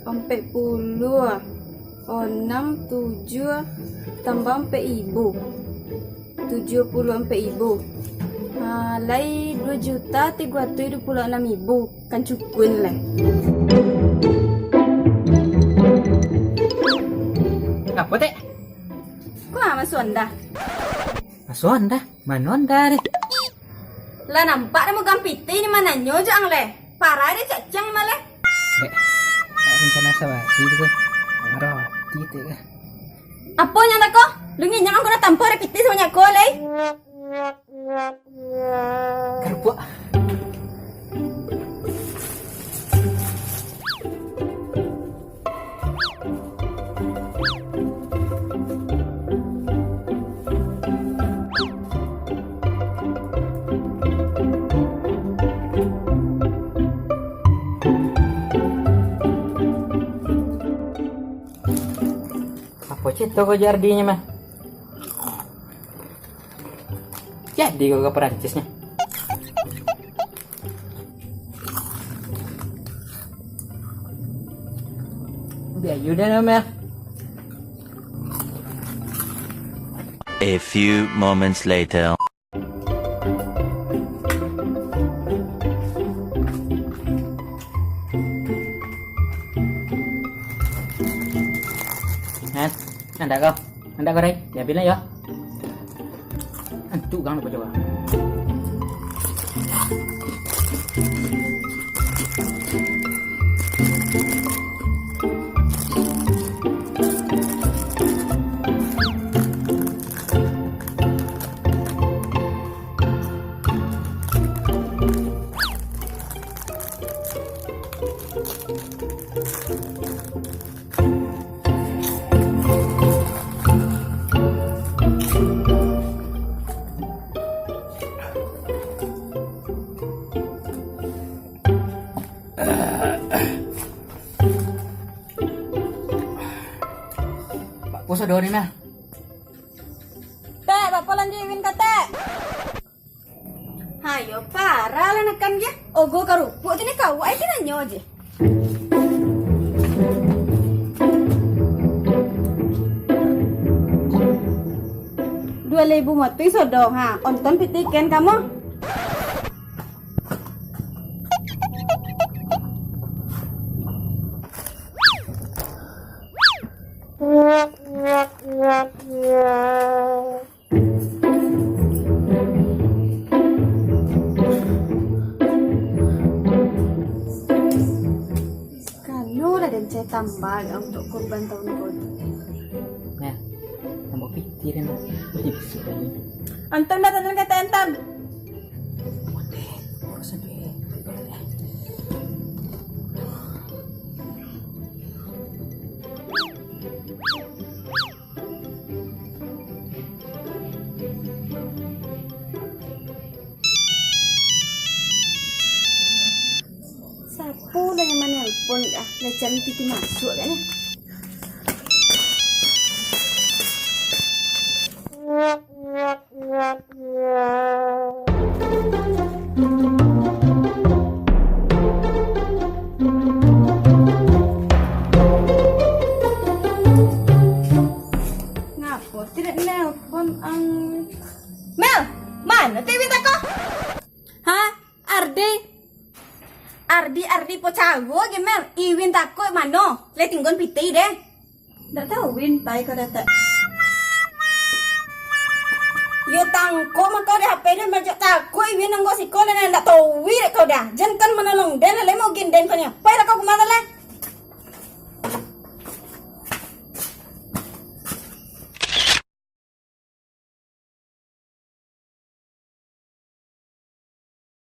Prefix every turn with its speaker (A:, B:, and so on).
A: 40 6 7 tambah 4,000 74,000. Lai 2.326.000 kan cukup lah.
B: Apa teh?
A: Kau masuk anda?
B: Masuk anda? Mana anda deh?
A: Lah nampak dah muka piti ni mana nyo jang le. Parah dia cacang malah.
B: Dek, rencana sawati tu. Roti tu.
A: Apa yang nak kau? Lungi jangan kau nak tampar piti sebanyak kau le.
B: Kerupuk. Apa cerita kau jardinya mah? Jadi kau ke Perancisnya? Biar udah Amel.
C: A few moments later. Anda kau deh, ya bila ya. Antuk gang apa coba? Puso doon ni Mel.
A: Tek, bapak lanjutin kata. Hayo, parah lah nakam dia. Ogo karupuk ni kau, ai kena nyo je. Dua ribu mati sodong ha. Onton pitiken kamu. Saya tambah untuk korban tahun baru.
B: Nah, tambah pikirin lah.
A: Antam datang kata antam.
B: Urusan duit.
A: Siapa lah yang menelpon lecam pipi masuk kan ya? Ngapa tidak nelpon Mel, mana TV tak kau? Hah? Ardi po cago gemer iwin tako mano le tinggon piti deh. Ndak tahu win pai kau data. Yo tangko maka deh HP dia merjak tako iwin nanggo siko le ndak tahu wi kau dah. Jangan menolong den le mau ginden kau nya.